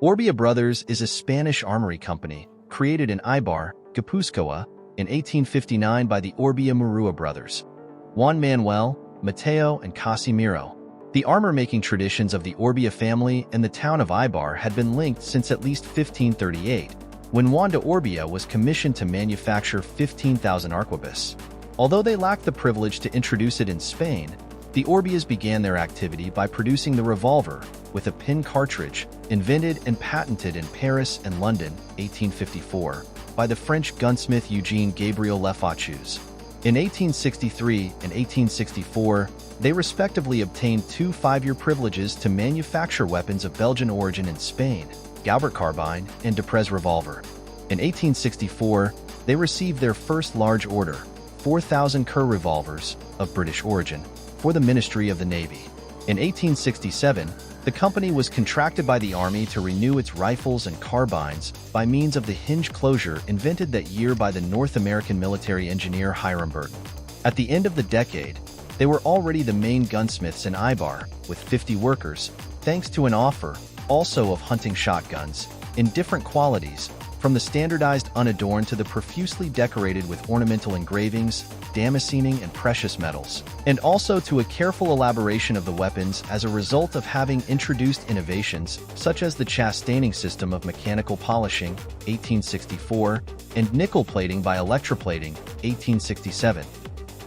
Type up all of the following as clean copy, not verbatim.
Orbea Brothers is a Spanish armory company created in Eibar, Guipúzcoa, in 1859 by the Orbea Murúa brothers, Juan Manuel, Mateo and Casimiro. The armor-making traditions of the Orbea family and the town of Eibar had been linked since at least 1538, when Juan de Orbea was commissioned to manufacture 15,000 arquebuses. Although they lacked the privilege to introduce it in Spain, the Orbeas began their activity by producing the revolver with a pin cartridge, invented and patented in Paris and London, 1854, by the French gunsmith Eugène Gabriel Lefaucheux. In 1863 and 1864, they respectively obtained 2 5-year privileges to manufacture weapons of Belgian origin in Spain, Gaubert carbine and Deprez revolver. In 1864, they received their first large order, 4,000 Kerr revolvers, of British origin, for the Ministry of the Navy. In 1867, the company was contracted by the Army to renew its rifles and carbines by means of the hinge closure invented that year by the North American military engineer Hiram Berdan. At the end of the decade, they were already the main gunsmiths in Eibar, with 50 workers, thanks to an offer, also of hunting shotguns, in different qualities, from the standardized unadorned to the profusely decorated with ornamental engravings, damascening and precious metals, and also to a careful elaboration of the weapons as a result of having introduced innovations such as the chastaining system of mechanical polishing, 1864, and nickel plating by electroplating, 1867.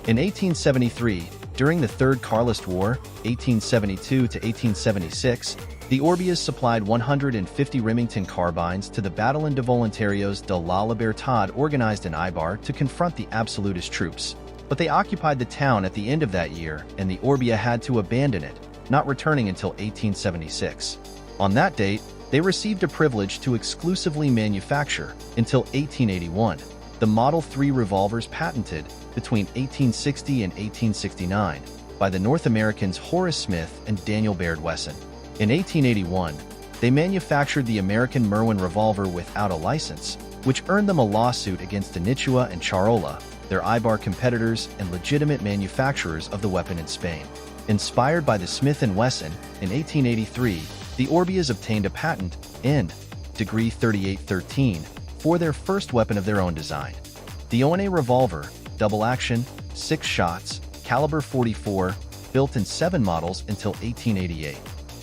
In 1873, during the Third Carlist War, 1872 to 1876, the Orbeas supplied 150 Remington carbines to the Bataillon de Voluntarios de la Libertad organized in Eibar to confront the absolutist troops. But they occupied the town at the end of that year, and the Orbea had to abandon it, not returning until 1876. On that date, they received a privilege to exclusively manufacture, until 1881, the Model 3 revolvers patented between 1860 and 1869 by the North Americans Horace Smith and Daniel Baird Wesson. In 1881, they manufactured the American Merwin revolver without a license, which earned them a lawsuit against Anichua and Charola, their Eibar competitors and legitimate manufacturers of the weapon in Spain. Inspired by the Smith & Wesson, in 1883, the Orbeas obtained a patent, N. Degree 3813, for their first weapon of their own design. The ONA revolver, double action, 6 shots, caliber 44, built in 7 models until 1888.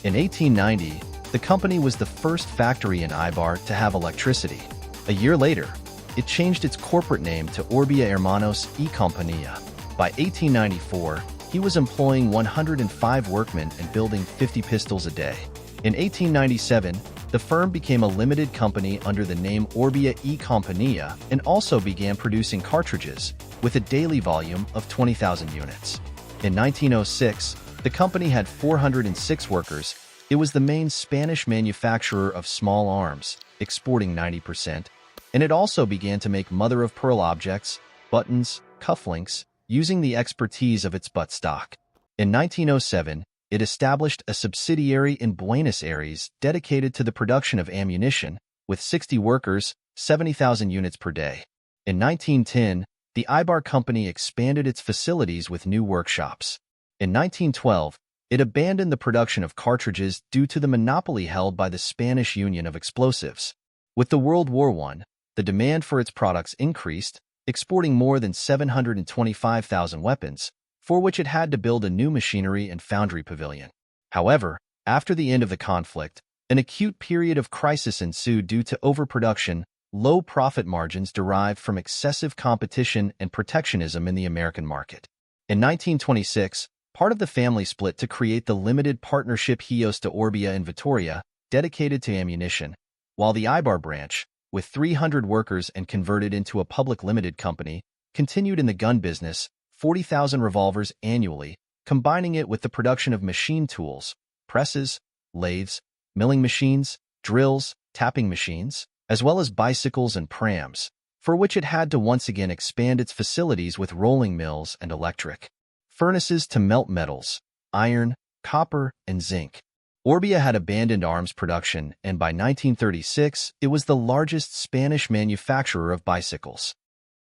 In 1890, the company was the first factory in Eibar to have electricity. A year later, it changed its corporate name to Orbea Hermanos y Compañía. By 1894, he was employing 105 workmen and building 50 pistols a day. In 1897, the firm became a limited company under the name Orbea y Compañía and also began producing cartridges, with a daily volume of 20,000 units. In 1906, the company had 406 workers. It was the main Spanish manufacturer of small arms, exporting 90%, and it also began to make mother-of-pearl objects, buttons, cufflinks, using the expertise of its buttstock. In 1907, it established a subsidiary in Buenos Aires dedicated to the production of ammunition, with 60 workers, 70,000 units per day. In 1910, the Eibar company expanded its facilities with new workshops. In 1912, it abandoned the production of cartridges due to the monopoly held by the Spanish Union of Explosives. With the World War I, the demand for its products increased, exporting more than 725,000 weapons, for which it had to build a new machinery and foundry pavilion. However, after the end of the conflict, an acute period of crisis ensued due to overproduction, low profit margins derived from excessive competition and protectionism in the American market. In 1926, part of the family split to create the limited partnership Hios de Orbea in Vitoria, dedicated to ammunition, while the Eibar branch, with 300 workers and converted into a public limited company, continued in the gun business, 40,000 revolvers annually, combining it with the production of machine tools, presses, lathes, milling machines, drills, tapping machines, as well as bicycles and prams, for which it had to once again expand its facilities with rolling mills and electric furnaces to melt metals, iron, copper, and zinc. Orbea had abandoned arms production, and by 1936, it was the largest Spanish manufacturer of bicycles.